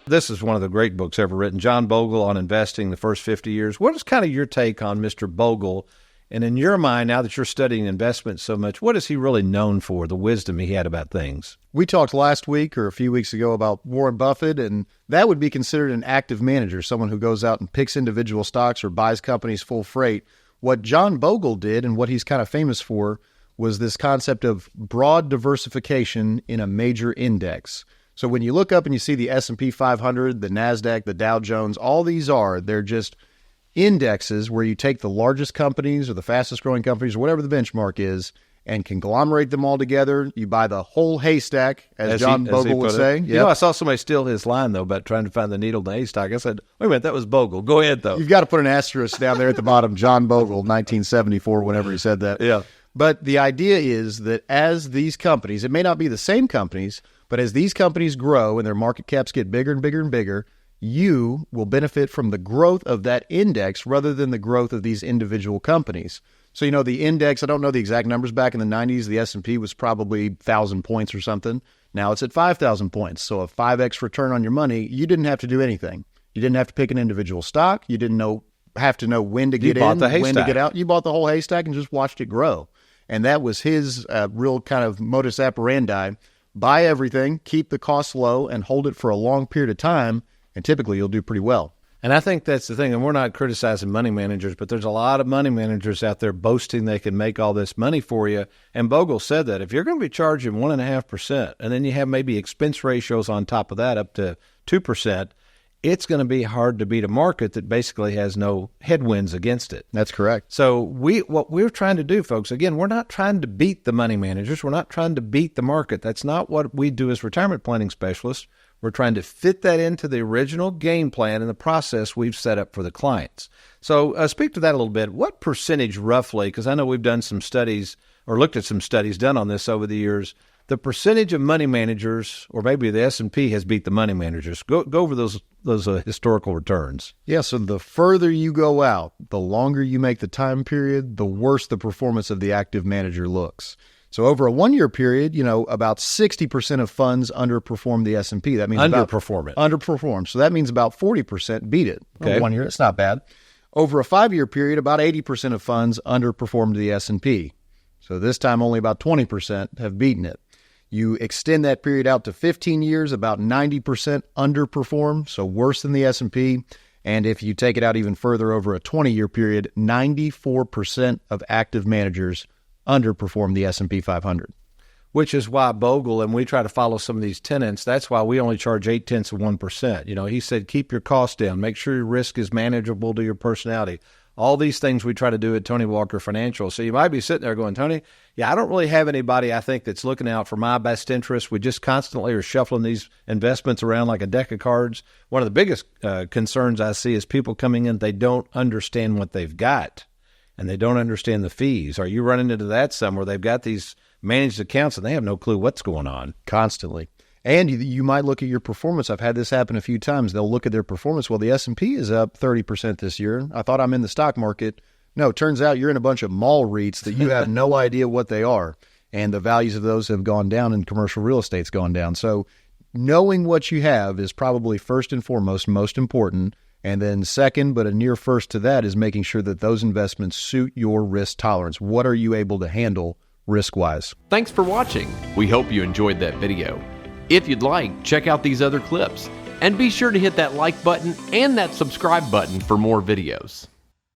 This is one of the great books ever written. John Bogle on investing the first 50 years. What is kind of your take on Mr. Bogle? And in your mind, now that you're studying investment so much, what is he really known for, the wisdom he had about things? We talked last week or a few weeks ago about Warren Buffett, and that would be considered an active manager, someone who goes out and picks individual stocks or buys companies full freight. What John Bogle did, and what he's kind of famous for, was this concept of broad diversification in a major index. So when you look up and you see the S&P 500, the NASDAQ, the Dow Jones, all these they're just indexes where you take the largest companies or the fastest growing companies or whatever the benchmark is and conglomerate them all together. You buy the whole haystack, as John Bogle would say. You know, I saw somebody steal his line, though, about trying to find the needle in the haystack. I said, wait a minute, that was Bogle. Go ahead, though. You've got to put an asterisk down there at the bottom. John Bogle, 1974, whenever he said that. Yeah. But the idea is that as these companies, it may not be the same companies, but as these companies grow and their market caps get bigger and bigger and bigger, you will benefit from the growth of that index rather than the growth of these individual companies. So, you know, the index, I don't know the exact numbers. Back in the 90s, the S&P was probably 1,000 points or something. Now it's at 5,000 points. So a 5x return on your money, you didn't have to do anything. You didn't have to pick an individual stock. You didn't have to know when to get in, when to get out. You bought the whole haystack and just watched it grow. And that was his real kind of modus operandi. Buy everything, keep the costs low, and hold it for a long period of time, and typically you'll do pretty well. And I think that's the thing, and we're not criticizing money managers, but there's a lot of money managers out there boasting they can make all this money for you. And Bogle said that if you're going to be charging 1.5%, and then you have maybe expense ratios on top of that up to 2%, it's going to be hard to beat a market that basically has no headwinds against it. That's correct. So what we're trying to do, folks, again, we're not trying to beat the money managers. We're not trying to beat the market. That's not what we do as retirement planning specialists. We're trying to fit that into the original game plan and the process we've set up for the clients. So speak to that a little bit. What percentage roughly, because I know we've done some studies or looked at some studies done on this over the years, the percentage of money managers, or maybe the S&P has beat the money managers. Go over those historical returns. Yeah, so the further you go out, the longer you make the time period, the worse the performance of the active manager looks. So over a 1 year period, you know, about 60% of funds underperform the S&P. That means underperform. So that means about 40% beat it. Okay. Over 1 year, that's not bad. Over a 5 year period, about 80% of funds underperformed the S&P. So this time only about 20% have beaten it. You extend that period out to 15 years, about 90% underperform, so worse than the S&P. And if you take it out even further over a 20-year period, 94% of active managers underperform the S&P 500. Which is why Bogle, and we try to follow some of these tenets, that's why we only charge 0.8%. You know, he said, keep your costs down. Make sure your risk is manageable to your personality. All these things we try to do at Tony Walker Financial. So you might be sitting there going, Tony, yeah, I don't really have anybody I think that's looking out for my best interest. We just constantly are shuffling these investments around like a deck of cards. One of the biggest concerns I see is people coming in, they don't understand what they've got, and they don't understand the fees. Are you running into that somewhere? They've got these managed accounts, and they have no clue what's going on. Constantly. And you might look at your performance. I've had this happen a few times. They'll look at their performance. Well, the S&P is up 30% this year. I thought I'm in the stock market. No, it turns out you're in a bunch of mall REITs that you have no idea what they are. And the values of those have gone down and commercial real estate's gone down. So knowing what you have is probably first and foremost most important. And then second, but a near first to that, is making sure that those investments suit your risk tolerance. What are you able to handle risk-wise? Thanks for watching. We hope you enjoyed that video. If you'd like, check out these other clips, and be sure to hit that like button and that subscribe button for more videos.